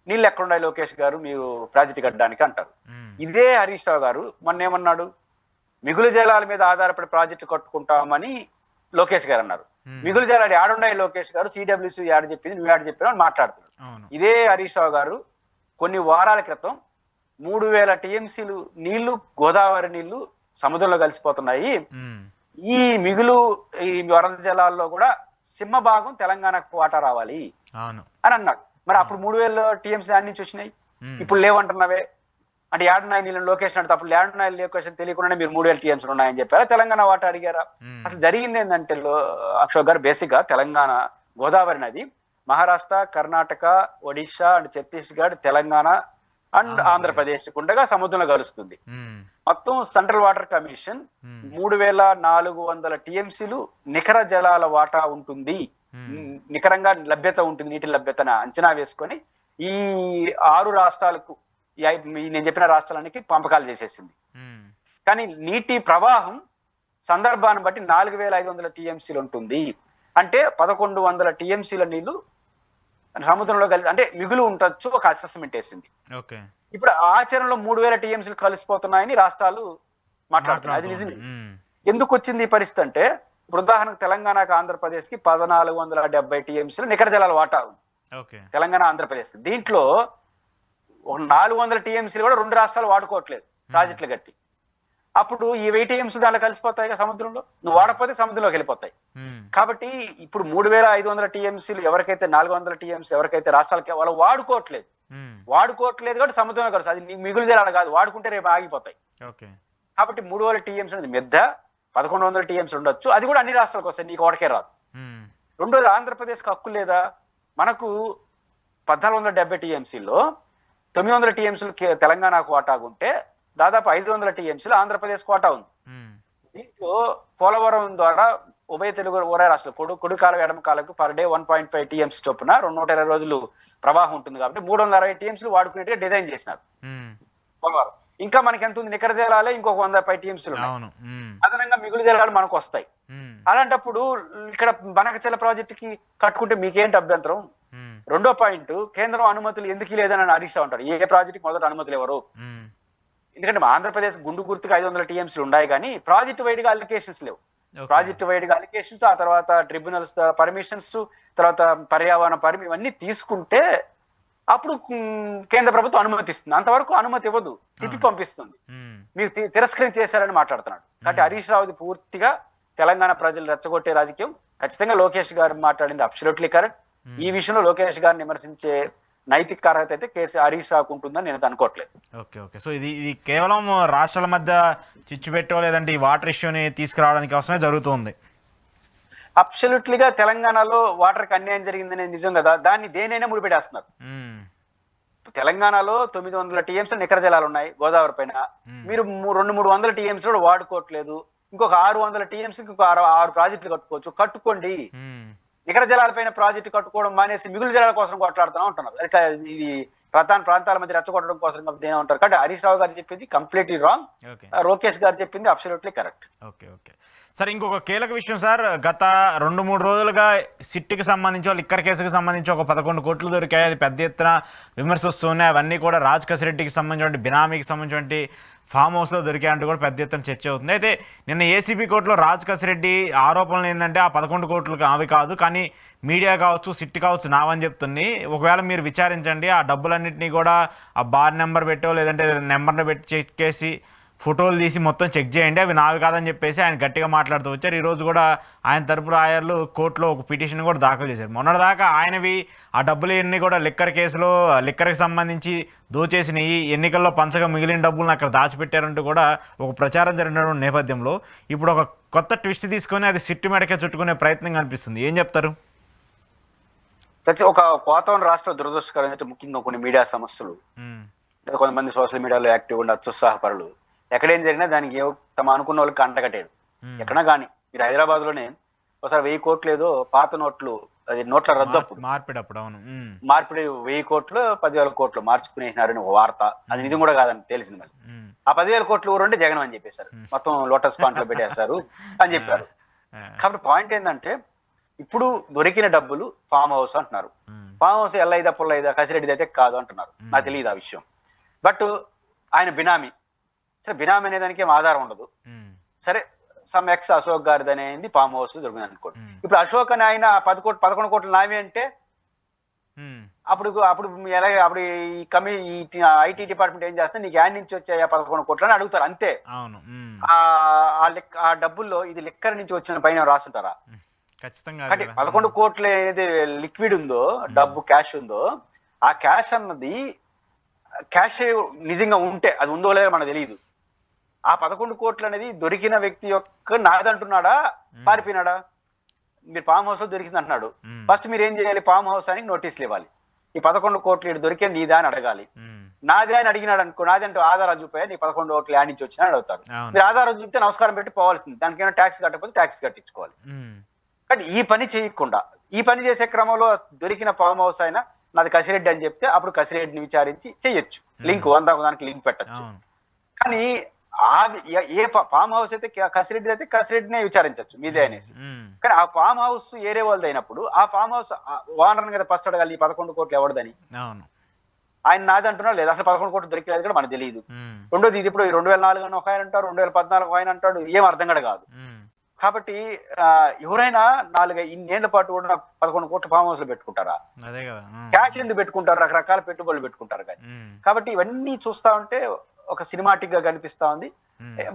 S2: నీళ్ళు ఎక్కడున్నాయి లోకేష్ గారు మీరు ప్రాజెక్టు కట్టడానికి అంటారు. ఇదే హరీష్ రావు గారు మొన్న ఏమన్నాడు? మిగులు జలాల మీద ఆధారపడి ప్రాజెక్టు కట్టుకుంటామని లోకేష్ గారు అన్నారు. మిగులు జలాలు ఏడున్నాయి లోకేష్ గారు, సిడబ్ల్యూసీ యాడ్ చెప్పింది, నువ్వు యాడ్ చెప్పావు అని మాట్లాడుతున్నాడు. ఇదే హరీష్ రావు గారు కొన్ని వారాల క్రితం 3000 టీఎంసీలు నీళ్లు, గోదావరి నీళ్లు సముద్రంలో కలిసిపోతున్నాయి, ఈ మిగులు ఈ వరద జలాల్లో కూడా సింహభాగం తెలంగాణకు వాటా రావాలి అని అన్నాడు. మరి అప్పుడు 3000 టీఎంసీ దాని నుంచి వచ్చినాయి, ఇప్పుడు లేవంటున్నావే అంటే ఏడున్నాయి నీళ్ళు లోకేషన్ అంటే అప్పుడు ఏడున్నాయి లోకేషన్ తెలియకుండానే మీరు 3000 టీఎంసీలు ఉన్నాయని చెప్పారా, తెలంగాణ వాటా అడిగారా? అసలు జరిగింది ఏంటంటే అశోక్ గారు బేసిక్ గా తెలంగాణ గోదావరి నది మహారాష్ట్ర, కర్ణాటక, ఒడిశా అండ్ ఛత్తీస్గఢ్, తెలంగాణ అండ్ ఆంధ్రప్రదేశ్ ఉండగా సముద్రంలో కలుస్తుంది. మొత్తం సెంట్రల్ వాటర్ కమిషన్ 3400 టీఎంసీలు నికర జలాల వాటా ఉంటుంది, నికరంగా లభ్యత ఉంటుంది, నీటి లభ్యతను అంచనా వేసుకొని ఈ 6 రాష్ట్రాలకు నేను చెప్పిన రాష్ట్రాలకి పంపకాలు చేసేసింది. కానీ నీటి ప్రవాహం సందర్భాన్ని బట్టి 4500 టీఎంసీలు ఉంటుంది. అంటే 1100 టీఎంసీల నీళ్లు సముద్రంలో కలిసి అంటే మిగులు ఉండొచ్చు ఒక అసెస్మెంట్ వేసింది. ఇప్పుడు ఆచరణలో 3000 టీఎంసీలు కలిసిపోతున్నాయని రాష్ట్రాలు మాట్లాడుతున్నాయి. అది నిజమే. ఎందుకు వచ్చింది ఈ పరిస్థితి అంటే ఇప్పుడు ఉదాహరణకు తెలంగాణకు, ఆంధ్రప్రదేశ్ కి 1470 టీఎంసీలు నికర జలాల వాటా ఉంది తెలంగాణ, ఆంధ్రప్రదేశ్. దీంట్లో 400 టీఎంసీలు కూడా 2 రాష్ట్రాలు వాడుకోవట్లేదు ప్రాజెక్టులు కట్టి. అప్పుడు ఈ 1000 టీఎంసీలు దాంట్లో కలిసిపోతాయి సముద్రంలో, నువ్వు వాడకపోతే సముద్రంలోకి వెళ్ళిపోతాయి. కాబట్టి ఇప్పుడు 3500 టీఎంసీలు ఎవరికైతే 400 టీఎంసీలు ఎవరికైతే రాష్ట్రాలకి వాళ్ళు వాడుకోవట్లేదు కాబట్టి సముద్రంలో కలిసి అది మిగులు జలాలు కాదు, వాడుకుంటే రేపు ఆగిపోతాయి. కాబట్టి 3000 టీఎంసీ అనేది మెద్ద 1100 టీఎంసీ ఉండొచ్చు, అది కూడా అన్ని రాష్ట్రాలకు వస్తాయి, నీకు ఒకటికే రాదు. రెండోది ఆంధ్రప్రదేశ్కి హక్కు లేదా? మనకు 1470 టీఎంసీలో 900 టీఎంసీలు తెలంగాణకు వాటా ఉంటే దాదాపు 500 టీఎంసీలు ఆంధ్రప్రదేశ్ వాటా ఉంది. దీంట్లో పోలవరం ద్వారా ఉభయ తెలుగు ఉభయ రాష్ట్రాలు కుడి కాలం ఎడమ కాలకు పర్ డే 1.5 టీఎంసీ చొప్పున 220 రోజులు ప్రవాహం ఉంటుంది కాబట్టి 360 టీఎంసీలు వాడుకునేట్టుగా డిజైన్ చేసినారు పోలవరం. ఇంకా మనకి ఎంత ఉంది? నికర జలాలే ఇంకొక 105 టీఎంసీలు అదనంగా మిగులు జలాలు మనకు వస్తాయి. అలాంటప్పుడు ఇక్కడ బనకచెల ప్రాజెక్టుకి కట్టుకుంటే మీకేంటి అభ్యంతరం? రెండో పాయింట్, కేంద్రం అనుమతులు ఎందుకు లేదని హరీష్ రావు అంటారు. ఏ ప్రాజెక్టుకి మొదట అనుమతులు ఎవరు? ఎందుకంటే ఆంధ్రప్రదేశ్ గుండు గుర్తుకు 500 టీఎంసీలు ఉన్నాయి కానీ ప్రాజెక్ట్ వైడ్ గా అలికేషన్స్ లేవు. ప్రాజెక్ట్ వైడ్ గా అలికేషన్స్, ఆ తర్వాత ట్రిబ్యునల్స్ పర్మిషన్స్, తర్వాత పర్యావరణ ఇవన్నీ తీసుకుంటే అప్పుడు కేంద్ర ప్రభుత్వం అనుమతిస్తుంది. అంతవరకు అనుమతి ఇవ్వదు, తిప్పి పంపిస్తుంది. మీరు తిరస్కరించేశారని మాట్లాడుతున్నాడు. కాబట్టి హరీష్ రావుది పూర్తిగా తెలంగాణ ప్రజలు రెచ్చగొట్టే రాజకీయం. ఖచ్చితంగా లోకేష్ గారు మాట్లాడింది అబ్సల్యూట్లీ కరెక్ట్. ఈ విషయంలో లోకేష్ గారిని విమర్శించే నైతిక అర్హత అయితే హరీష్ రావుకు ఉంటుందని నేను అనుకోవట్లేదు.
S1: ఓకే. సో ఇది కేవలం రాష్ట్రాల మధ్య చిచ్చు పెట్టో లేదంటే ఈ వాటర్ ఇష్యూని తీసుకురావడానికి అవసరమే జరుగుతుంది.
S2: అబ్సల్యూట్లీగా తెలంగాణలో వాటర్ కి అన్యాయం జరిగిందనే నిజం కదా, దాన్ని దేనైనా ముడిపెట్టేస్తున్నారు. తెలంగాణలో 900 టీఎంసీ నికర జలాలు ఉన్నాయి గోదావరి పైన, మీరు 200-300 టీఎంసీ కూడా వాడుకోవట్లేదు. ఇంకొక 600 టీఎంసీకి ఇంకొక 6 ప్రాజెక్టులు కట్టుకోండి. నికర జలాలపైన ప్రాజెక్టు కట్టుకోవడం మానేసి మిగులు జలాల కోసం కొట్లాడుతున్నాం అంటున్నారు. అది ఇది ప్రాంతాల మధ్య రెచ్చగొట్టడం కోసం కాబట్టి ఏమంటారు. కాబట్టి హరీష్ రావు గారు చెప్పింది కంప్లీట్లీ రాంగ్,
S1: ఓకే
S2: లోకేష్ గారు చెప్పింది absolutely correct.
S1: Okay okay sir, ఇంకొక కీలక విషయం సార్, గత 2-3 రోజులుగా సిట్కి సంబంధించి లిక్కర్ కేసుకు సంబంధించి ఒక 11 కోట్లు దొరికాయి. అది పెద్ద ఎత్తున విమర్శ వస్తున్నాయి. అవన్నీ కూడా రాజ్ కసిరెడ్డికి సంబంధించిన బినామీకి సంబంధించిన ఫామ్ హౌస్లో దొరికాయంటూ కూడా పెద్ద ఎత్తున చర్చ అవుతుంది. అయితే నిన్న ఏసీబీ కోర్టులో రాజ్ కసిరెడ్డి ఆరోపణలు ఏంటంటే ఆ 11 కోట్లు అవి కాదు, కానీ మీడియా కావచ్చు సిట్ కావచ్చు నావని చెప్తుంది. ఒకవేళ మీరు విచారించండి, ఆ డబ్బులన్నింటినీ కూడా ఆ బార్ నెంబర్ పెట్టో లేదంటే నెంబర్ని పెట్టి చెక్ చేసి ఫోటోలు తీసి మొత్తం చెక్ చేయండి, అవి నావి కాదని చెప్పేసి ఆయన గట్టిగా మాట్లాడుతూ వచ్చారు. ఈరోజు కూడా ఆయన తరపు లాయర్లు కోర్టులో ఒక పిటిషన్ కూడా దాఖలు చేశారు. మొన్నటిదాకా ఆయనవి ఆ డబ్బులు ఎన్ని కూడా లిక్కర్ కేసులో లిక్కర్కి సంబంధించి దోచేసినవి, ఎన్నికల్లో పంచగా మిగిలిన డబ్బులను అక్కడ దాచిపెట్టారంటూ కూడా ఒక ప్రచారం జరిగిన నేపథ్యంలో ఇప్పుడు ఒక కొత్త ట్విస్ట్ తీసుకొని అది సిట్టు మెడకే చుట్టుకునే ప్రయత్నం కనిపిస్తుంది. ఏం చెప్తారు?
S2: ప్రతి ఒక కోతవన్ రాష్ట్ర దురదృష్టకరం ఏంటంటే ముఖ్యంగా కొన్ని మీడియా సంస్థలు, కొంతమంది సోషల్ మీడియాలో యాక్టివ్ ఉండే అత్యుత్సాహపరులు ఎక్కడేం జరిగినా దానికి తమ అనుకున్న వాళ్ళకి కంటగట్టేది. ఎక్కడన్నా కానీ మీరు హైదరాబాద్ లోనే ఒకసారి 1000 కోట్లు ఏదో పాత నోట్లు, అది నోట్ల రద్దు
S1: మార్పిడప్పుడు అవును
S2: మార్పిడి 1000 కోట్లు 10,000 కోట్లు మార్చుకునేసినారని ఒక వార్త. అది నిజం కూడా కాదని తెలిసింది. మళ్ళీ ఆ 10,000 కోట్లు ఊరుంటే జగన్ అని చెప్పేశారు, మొత్తం లోటస్ పాంట్ లో పెట్టేస్తారు అని చెప్పారు. కాబట్టి పాయింట్ ఏంటంటే ఇప్పుడు దొరికిన డబ్బులు ఫామ్ హౌస్ అంటున్నారు. ఫామ్ హౌస్ ఎల్లైదా పుల్లైదా కసిరెడ్డిది అయితే కాదు అంటున్నారు. నాకు తెలియదు ఆ విషయం. బట్ ఆయన బినామీ, సరే బినామీ అనే దానికి ఏం ఆధారం ఉండదు. సరే సమ్ ఎక్స్ అశోక్ గారిది అనేది ఫామ్ హౌస్ దొరికింది అనుకోండి. ఇప్పుడు అశోక్ అని ఆయన 11 కోట్లు నావి అంటే అప్పుడు ఈ ఐటీ డిపార్ట్మెంట్ ఏం చేస్తే నీకు యాడ్ నుంచి వచ్చాయా 11 కోట్లు అని అడుగుతారు అంతే. ఆ డబ్బుల్లో ఇది లిక్కర్ నుంచి వచ్చిన పైన రాసుంటారా? కాబట్టి 11 కోట్లు ఏదైతే లిక్విడ్ ఉందో, డబ్బు క్యాష్ ఉందో, ఆ క్యాష్ అన్నది క్యాష్ నిజంగా ఉంటే అది ఉందో లేదో మనకు తెలియదు. ఆ 11 కోట్లు అనేది దొరికిన వ్యక్తి యొక్క నాదంటున్నాడా పారిపోయినాడా? మీరు ఫామ్ హౌస్ లో దొరికింది అంటున్నాడు. ఫస్ట్ మీరు ఏం చేయాలి? ఫామ్ హౌస్ అని నోటీసులు ఇవ్వాలి. ఈ 11 కోట్లు ఇటు దొరికే నీదా అని అడగాలి. నాదే అని అడిగినాడు అనుకో, నాది అంటే ఆధారాలు చూపాయా నీ 11 కోట్లు యాడ్ నుంచి వచ్చినా అడుగుతారు. మీరు ఆధారాలు చూపితే నమస్కారం పెట్టి పోవాల్సింది, దానికైనా ట్యాక్స్ కట్టకపోతే ట్యాక్స్ కట్టించుకోవాలి. కానీ ఈ పని చేయకుండా ఈ పని చేసే క్రమంలో దొరికిన ఫామ్ హౌస్ అయినా నాది కసిరెడ్డి అని చెప్తే అప్పుడు కసిరెడ్డిని విచారించి చెయ్యొచ్చు, లింక్ దానికి లింక్ పెట్టచ్చు. కానీ ఏ ఫామ్ హౌస్ అయితే కసిరెడ్డి అయితే కసిరెడ్డినే విచారించవచ్చు మీదే అనేసి. కానీ ఆ ఫామ్ హౌస్ ఏరే వాళ్ళది అయినప్పుడు ఆ ఫామ్ హౌస్ ఓనర్ కదా ఫస్ట్ అడగాలి, 11 కోట్లు ఎవరిదని. ఆయన నాది అంటున్నాడు, లేదు అసలు 11 కోట్లు దొరికేది కూడా మనకు తెలియదు. రెండోది ఇది ఇప్పుడు 2004 అని ఒక ఆయన అంటారు, 2014 ఆయన అంటాడు, ఏం అర్థం కూడా కాదు. కాబట్టి ఎవరైనా 4 ఇన్నేళ్ల పాటు కూడా 11 కోట్ల ఫామ్ హౌస్ లో పెట్టుకుంటారా? క్యాష్ ఎందుకు పెట్టుకుంటారు? రకరకాల పెట్టుబడులు పెట్టుకుంటారు. కానీ కాబట్టి ఇవన్నీ చూస్తా ఉంటే ఒక సినిమాటిక్ గా కనిపిస్తా ఉంది.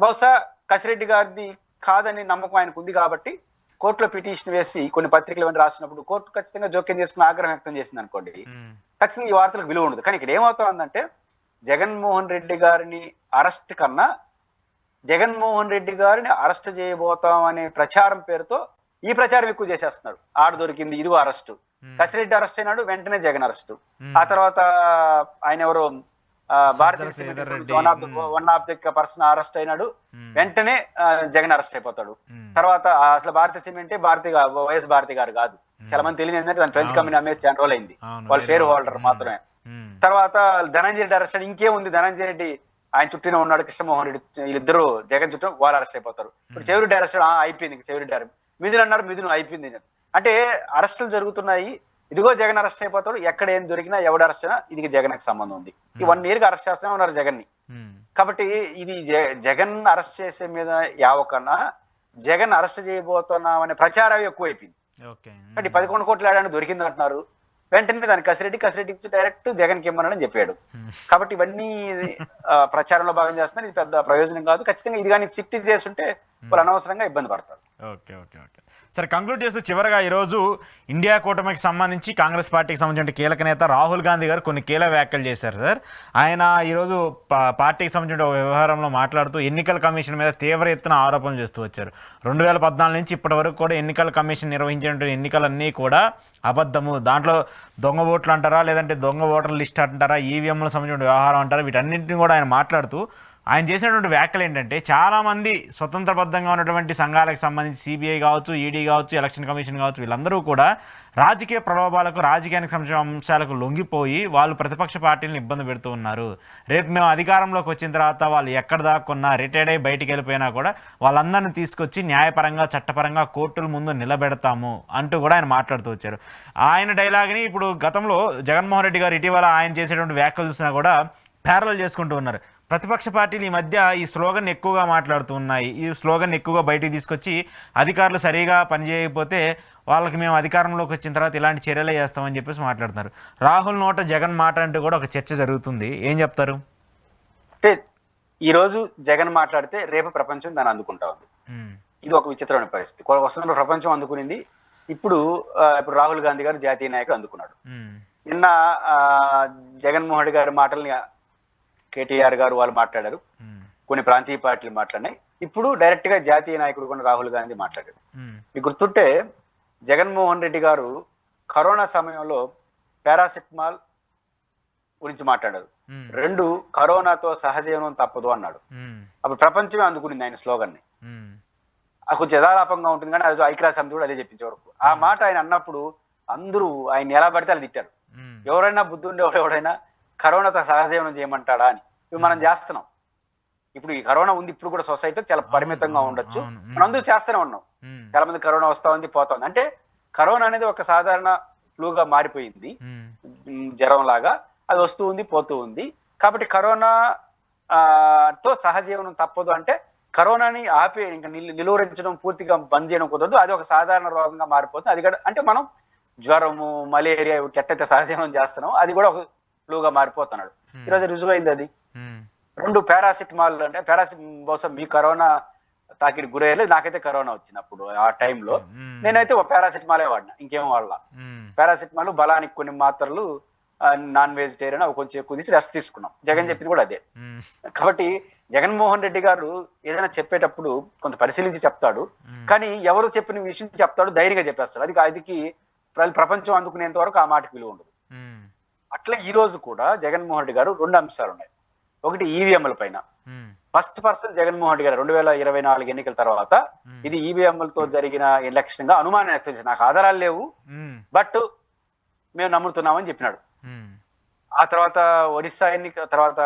S2: బహుశా కసిరెడ్డి గారిది కాదని నమ్మకం ఆయనకు ఉంది కాబట్టి కోర్టులో పిటిషన్ వేసి కొన్ని పత్రికలు ఇవన్నీ రాసినప్పుడు కోర్టు ఖచ్చితంగా జోక్యం చేసుకుని ఆగ్రహం వ్యక్తం చేసింది అనుకోండి, ఖచ్చితంగా ఈ వార్తలకు విలువ ఉండదు. కానీ ఇక్కడ ఏమవుతుందంటే జగన్మోహన్ రెడ్డి గారిని అరెస్ట్ కన్నా జగన్మోహన్ రెడ్డి గారిని అరెస్ట్ చేయబోతాం అనే ప్రచారం పేరుతో ఈ ప్రచారం ఎక్కువ చేసేస్తున్నారు. ఆడ దొరికింది, ఇదిగో అరెస్టు, కసిరెడ్డి అరెస్ట్ అయినాడు, వెంటనే జగన్ అరెస్టు. ఆ తర్వాత ఆయన ఎవరో one of the person arrest అయినాడు, వెంటనే జగన్ అరెస్ట్ అయిపోతాడు. తర్వాత అసలు భారతీయ సిమెంట్ వైఎస్ భారతి గారు కాదు, చాలా మంది తెలియదు ఏంటంటే దాని ఫ్రెంచ్ కంపెనీ అమ్మేసి చాలా రోజులు అయింది, వాళ్ళ షేర్ హోల్డర్ మాత్రమే. తర్వాత ధనంజయ రెడ్డి అరెస్ట్ అని ఇంకేముంది, ధనంజయ రెడ్డి ఆయన చుట్టూనే ఉన్నాడు, కృష్ణమోహన్ రెడ్డి, వీళ్ళిద్దరు జగన్ చుట్టూ వాళ్ళు అరెస్ట్ అయిపోతారు. ఇప్పుడు చెవిరెడ్డి అరెస్ట్ అయిపోయింది, చెవిరెడ్డి మిథున్ అన్నాడు, మిథున్ అయిపోయింది. అంటే అరెస్టులు జరుగుతున్నాయి, ఇదిగో జగన్ అరెస్ట్ అయిపోతాడు, ఎక్కడ ఏం దొరికినా ఎవడు అరెస్ట్ అయినా ఇది జగన్కి సంబంధం ఉంది. ఈ 1 year కి అరెస్ట్ చేస్తూనే ఉన్నారు జగన్ ని. కాబట్టి ఇది జగన్ అరెస్ట్ చేసే మీద యావకన్నా జగన్ అరెస్ట్ చేయబోతున్నాం అనే ప్రచారం ఎక్కువైపోయింది. అంటే 11 కోట్ల ఏడాది దొరికింది అంటున్నారు, వెంటనే దాన్ని కసిరెడ్డికి డైరెక్ట్ జగన్ కి ఇమ్మని చెప్పాడు. కాబట్టి ఇవన్నీ ప్రచారంలో భాగం చేస్తున్నారు. ఇది పెద్ద ప్రయోజనం కాదు. ఖచ్చితంగా ఇది కానీ సిట్ చేస్తుంటే వాళ్ళు అనవసరంగా ఇబ్బంది పడతారు.
S1: ఓకే ఓకే ఓకే సరే, కంక్లూడ్ చేస్తూ చివరగా ఈరోజు ఇండియా కూటమికి సంబంధించి కాంగ్రెస్ పార్టీకి సంబంధించిన కీలక నేత రాహుల్ గాంధీ గారు కొన్ని కీలక వ్యాఖ్యలు చేశారు సార్. ఆయన ఈరోజు పార్టీకి సంబంధించిన వ్యవహారంలో మాట్లాడుతూ ఎన్నికల కమిషన్ మీద తీవ్ర ఎత్తున ఆరోపణలు చేస్తూ వచ్చారు. 2014 నుంచి ఇప్పటి వరకు కూడా ఎన్నికల కమిషన్ నిర్వహించిన ఎన్నికలన్నీ కూడా అబద్ధము, దాంట్లో దొంగ ఓట్లు అంటారా లేదంటే దొంగ ఓటర్ల లిస్ట్ అంటారా, ఈవీఎంలకు సంబంధించిన వ్యవహారం అంటారా, వీటన్నింటినీ కూడా ఆయన మాట్లాడుతూ ఆయన చేసినటువంటి వ్యాఖ్యలు ఏంటంటే చాలామంది స్వతంత్రబద్ధంగా ఉన్నటువంటి సంఘాలకు సంబంధించి సిబిఐ కావచ్చు, ఈడీ కావచ్చు, ఎలక్షన్ కమిషన్ కావచ్చు, వీళ్ళందరూ కూడా రాజకీయ ప్రలోభాలకు, రాజకీయానికి సంబంధించిన అంశాలకు లొంగిపోయి వాళ్ళు ప్రతిపక్ష పార్టీలను ఇబ్బంది పెడుతూ ఉన్నారు. రేపు మేము అధికారంలోకి వచ్చిన తర్వాత వాళ్ళు ఎక్కడ దాక్కున్నా, రిటైర్డ్ అయ్యి బయటికి వెళ్ళిపోయినా కూడా వాళ్ళందరినీ తీసుకొచ్చి న్యాయపరంగా, చట్టపరంగా కోర్టుల ముందు నిలబెడతాము అంటూ కూడా ఆయన మాట్లాడుతూ వచ్చారు. ఆయన డైలాగ్ని ఇప్పుడు గతంలో జగన్మోహన్ రెడ్డి గారు ఇటీవల ఆయన చేసేటువంటి వ్యాఖ్యలు చూసినా కూడా ప్యారలల్ చేసుకుంటూ ఉన్నారు. ప్రతిపక్ష పార్టీలు ఈ మధ్య ఈ స్లోగన్ ఎక్కువగా మాట్లాడుతూ ఉన్నాయి. ఈ స్లోగన్ ఎక్కువగా బయటికి తీసుకొచ్చి అధికారులు సరిగా పనిచేయకపోతే వాళ్ళకి మేము అధికారంలోకి వచ్చిన తర్వాత ఇలాంటి చర్యలే చేస్తామని చెప్పేసి మాట్లాడుతున్నారు. రాహుల్ నోట జగన్ మాట అంటూ కూడా ఒక చర్చ జరుగుతుంది. ఏం చెప్తారు?
S2: అంటే ఈరోజు జగన్ మాట్లాడితే రేపు ప్రపంచం దాన్ని అందుకుంటా ఉంది. ఇది ఒక విచిత్రమైన పరిస్థితి. వస్తున్న ప్రపంచం అందుకునింది. ఇప్పుడు రాహుల్ గాంధీ గారు జాతీయ నాయకుడు అందుకున్నాడు. నిన్న జగన్మోహన్ రెడ్డి గారి మాటల్ని కేటీఆర్ గారు వాళ్ళు మాట్లాడారు, కొన్ని ప్రాంతీయ పార్టీలు మాట్లాడినాయి. ఇప్పుడు డైరెక్ట్ గా జాతీయ నాయకుడు కూడా రాహుల్ గాంధీ మాట్లాడారు. మీకు గుర్తుంటే జగన్మోహన్ రెడ్డి గారు కరోనా సమయంలో పారాసిటమాల్ గురించి మాట్లాడారు. 2 కరోనాతో సహజీవనం తప్పదు అన్నాడు. అప్పుడు ప్రపంచమే అందుకునింది ఆయన స్లోగన్ ని. కొంచెం యథాలాపంగా ఉంటుంది కానీ అది ఐక్యరాజ్య సమితి కూడా అదే చెప్పించే వరకు. ఆ మాట ఆయన అన్నప్పుడు అందరూ ఆయన ఎలా పడితే అలా తిట్టారు. ఎవరైనా బుద్ధి ఉండే ఎవరైనా కరోనాతో సహజీవనం చేయమంటాడా అని. ఇవి మనం చేస్తున్నాం. ఇప్పుడు ఈ కరోనా ఉంది, ఇప్పుడు కూడా సొసైటీలో చాలా పరిమితంగా ఉండొచ్చు, మనం అందరూ చేస్తూనే ఉన్నాం. చాలా మంది కరోనా వస్తా ఉంది, పోతా ఉంది. అంటే కరోనా అనేది ఒక సాధారణ ఫ్లూగా మారిపోయింది, జ్వరం లాగా. అది వస్తూ ఉంది, పోతూ ఉంది. కాబట్టి కరోనా తో సహజీవనం తప్పదు. అంటే కరోనాని ఆపే ఇంకా నిలువరించడం, పూర్తిగా బంద్ చేయడం కుదరదు. అది ఒక సాధారణ రోగంగా మారిపోతుంది. అది కూడా అంటే మనం జ్వరము, మలేరియా ఎట్టయితే సహజీవనం చేస్తున్నాం, అది కూడా ఒక ఫ్లూగా మారిపోతున్నాడు. ఈరోజు రుజువైంది అది. 2 పారాసిటమాల్ అంటే బహుశా మీ కరోనా తాకిడి గురయ్యలేదు, నాకైతే కరోనా వచ్చినప్పుడు ఆ టైంలో నేనైతే ఒక పారాసిటమాలే వాడినా, ఇంకేం వాడలా. పారాసిటమాల్, బలానికి కొన్ని మాత్రలు, నాన్ వెజిటేరియన్ అవి కొంచెం ఎక్కువ తీసి రెస్ట్ తీసుకున్నాం. జగన్ చెప్పింది కూడా అదే. కాబట్టి జగన్మోహన్ రెడ్డి గారు ఏదైనా చెప్పేటప్పుడు కొంత పరిశీలించి చెప్తాడు, కానీ ఎవరు చెప్పిన విషయం చెప్తాడు, ధైర్యంగా చెప్పేస్తాడు. అదికి ప్రపంచం అందుకునేంత వరకు ఆ మాటకి విలువ ఉండదు. అట్లా ఈ రోజు కూడా జగన్మోహన్ రెడ్డి గారు 2 అంశాలు ఉన్నాయి. ఒకటి ఈవీఎంల పైన. ఫస్ట్ పర్సన్ జగన్మోహన్ రెడ్డి గారు 2024 ఎన్నికల తర్వాత ఇది ఈవీఎంలతో జరిగిన ఎలక్షన్ గా అనుమానం వ్యక్తం చేశారు. నాకు ఆధారాలు లేవు, బట్ మేము నమ్ముతున్నామని చెప్పినాడు. ఆ తర్వాత ఒడిస్సా ఎన్నిక తర్వాత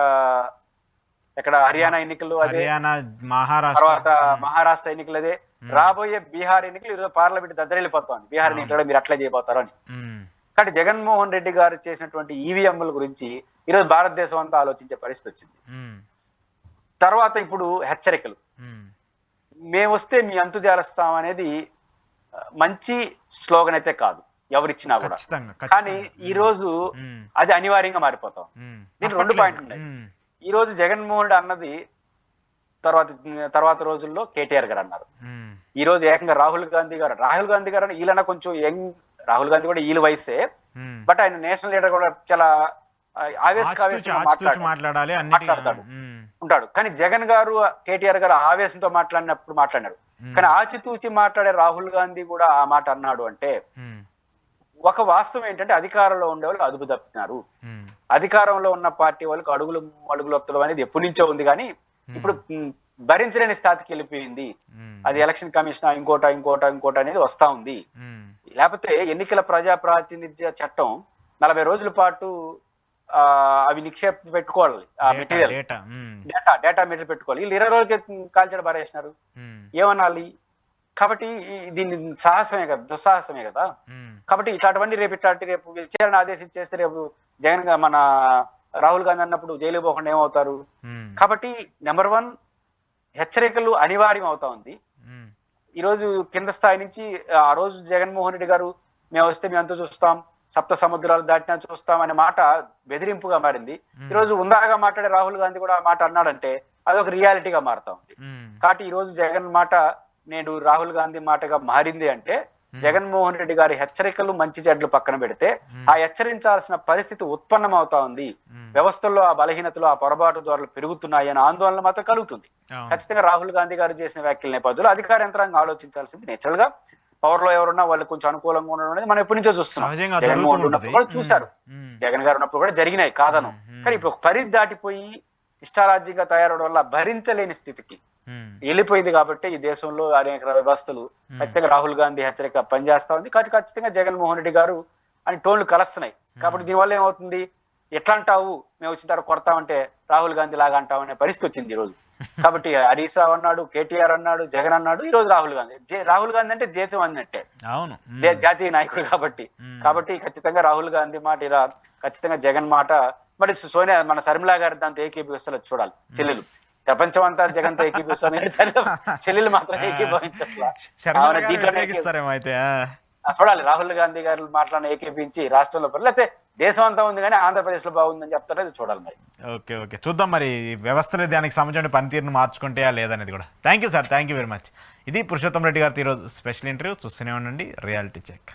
S2: ఎక్కడ హర్యానా ఎన్నికలు అదే, తర్వాత మహారాష్ట్ర ఎన్నికలు అదే, రాబోయే బీహార్ ఎన్నికలు ఈరోజు పార్లమెంట్ దద్దరిల్లిపోతుంది. బీహార్ ఎన్నికలు మీరు అట్లా చేయబోతారు అని. కాబట్టి జగన్మోహన్ రెడ్డి గారు చేసినటువంటి ఈవీఎంల గురించి ఈరోజు భారతదేశం అంతా ఆలోచించే పరిస్థితి వచ్చింది. తర్వాత ఇప్పుడు హెచ్చరికలు, మేము వస్తే మీ అంతు చేస్తాం అనేది మంచి స్లోగన్ అయితే కాదు ఎవరిచ్చినా కూడా. కానీ ఈ రోజు అది అనివార్యంగా మారిపోతాం. దీనికి 2 పాయింట్లు ఉన్నాయి. ఈ రోజు జగన్మోహన్ రెడ్డి అన్నది తర్వాత రోజుల్లో కేటీఆర్ గారు అన్నారు. ఈ రోజు ఏకంగా రాహుల్ గాంధీ గారు వీళ్ళన్నా కొంచెం యంగ్, రాహుల్ గాంధీ కూడా వీళ్ళ వయసే, బట్ ఆయన నేషనల్ లీడర్ కూడా చాలా
S1: మాట్లాడాలి
S2: ఉంటాడు. కానీ జగన్ గారు, కేటీఆర్ గారు ఆవేశంతో మాట్లాడినారు. కానీ ఆచితూచి మాట్లాడే రాహుల్ గాంధీ కూడా ఆ మాట అన్నాడు అంటే ఒక వాస్తవం ఏంటంటే అధికారంలో ఉండే వాళ్ళు అదుపు తప్పినారు. అధికారంలో ఉన్న పార్టీ వాళ్ళకి అడుగులు వత్తడం అనేది ఎప్పటి నుంచో ఉంది, కానీ ఇప్పుడు భరించలేని స్థాయికి వెళ్ళిపోయింది. అది ఎలక్షన్ కమిషన్ ఇంకోట అనేది వస్తా ఉంది. లేకపోతే ఎన్నికల ప్రజా ప్రాతినిధ్య చట్టం 40 రోజుల పాటు అవి పెట్టుకోవాలి. ఆ మెటీరియల్ డేటా మెటీరియల్ పెట్టుకోవాలి. వీళ్ళు 20 రోజులకి కాల్చడం పారేసినారు, ఏమనాలి? కాబట్టి దీన్ని సాహసమే కదా, దుస్సాహసమే కదా. కాబట్టి ఇట్లాంటివన్నీ రేపు విచారణ ఆదేశించేస్తే రేపు జగన్ మన రాహుల్ గాంధీ అన్నప్పుడు జైలు పోకుండా ఏమవుతారు? కాబట్టి నెంబర్ 1 హెచ్చరికలు అనివార్యం అవుతా ఉంది. ఈ రోజు కింద స్థాయి నుంచి ఆ రోజు జగన్మోహన్ రెడ్డి గారు మేము వస్తే మేము అంతా చూస్తాం, 7 సముద్రాలు దాటినా చూస్తాం అనే మాట బెదిరింపుగా మారింది. ఈ రోజు ఉందాగా మాట్లాడే రాహుల్ గాంధీ కూడా ఆ మాట అన్నాడంటే అదొక రియాలిటీగా మారుతా ఉంది. కాబట్టి ఈ రోజు జగన్ మాట నేడు రాహుల్ గాంధీ మాటగా మారింది అంటే జగన్మోహన్ రెడ్డి గారి హెచ్చరికలు మంచి చెడ్లు పక్కన పెడితే ఆ హెచ్చరించాల్సిన పరిస్థితి ఉత్పన్నం అవుతా ఉంది. వ్యవస్థల్లో ఆ బలహీనతలు, ఆ పొరపాటు ధోరణులు పెరుగుతున్నాయి అనే ఆందోళన మాత్రం కలుగుతుంది. ఖచ్చితంగా రాహుల్ గాంధీ గారు చేసిన వ్యాఖ్యల నేపథ్యంలో అధికార యంత్రాంగం ఆలోచించాల్సింది నేచురల్ గా పవర్ లో ఎవరున్నా వాళ్ళు కొంచెం అనుకూలంగా ఉండడం అనేది మనం ఎప్పటి నుంచో చూస్తున్నాం. జగన్మోహన్ ఉన్నప్పుడు కూడా చూశారు, జగన్ గారు ఉన్నప్పుడు కూడా జరిగినాయి కాదను. కానీ ఇప్పుడు పరిధి దాటిపోయి ఇష్టారాజ్యంగా తయారవడం వల్ల భరించలేని స్థితికి వెళ్ళిపోయింది. కాబట్టి ఈ దేశంలో అనేక వ్యవస్థలు ఖచ్చితంగా రాహుల్ గాంధీ హెచ్చరిక పనిచేస్తా ఉంది. కాబట్టి ఖచ్చితంగా జగన్మోహన్ రెడ్డి గారు అని టోన్లు కలుస్తున్నాయి. కాబట్టి దీనివల్ల ఏమవుతుంది, ఎట్లా అంటావు మేము వచ్చిన తర్వాత కొడతామంటే రాహుల్ గాంధీ లాగా అంటావు అనే పరిస్థితి వచ్చింది ఈ రోజు. కాబట్టి హరీష్ రావు అన్నాడు, కేటీఆర్ అన్నాడు, జగన్ అన్నాడు, ఈ రోజు రాహుల్ గాంధీ. రాహుల్ గాంధీ అంటే దేశం అన్నట్టే,
S1: అవును.
S2: జాతీయ నాయకుడు. కాబట్టి ఖచ్చితంగా రాహుల్ గాంధీ మాట ఇలా, ఖచ్చితంగా జగన్ మాట. మరి సోనియా మన శర్మిలా గారి దాంతో ఏకీభవిస్తలో చూడాలి. చెల్లెలు ప్రపంచం అంతా జగన్ తో ఏకీభవిస్తాం, చెల్లెలు మాత్రం ఏకీభవించట్లా. చూడాలి రాహుల్ గాంధీ గారు మాట్లాడిన ఏకీపించి రాష్ట్రంలో లేకపోతే దేశం అంతా ఉంది కానీ ఆంధ్రప్రదేశ్ లో బాగుందని చెప్తారో అది చూడాలి మరి.
S1: ఓకే చూద్దాం మరి వ్యవస్థలు దానికి సంబంధించిన పనితీరును మార్చుకుంటే లేదనేది కూడా. Thank you sir, thank you very much. ఇది పురుషోత్తం రెడ్డి గారితో ఈరోజు స్పెషల్ ఇంటర్వ్యూ. చూస్తూనే ఉండండి రియాలిటీ చెక్.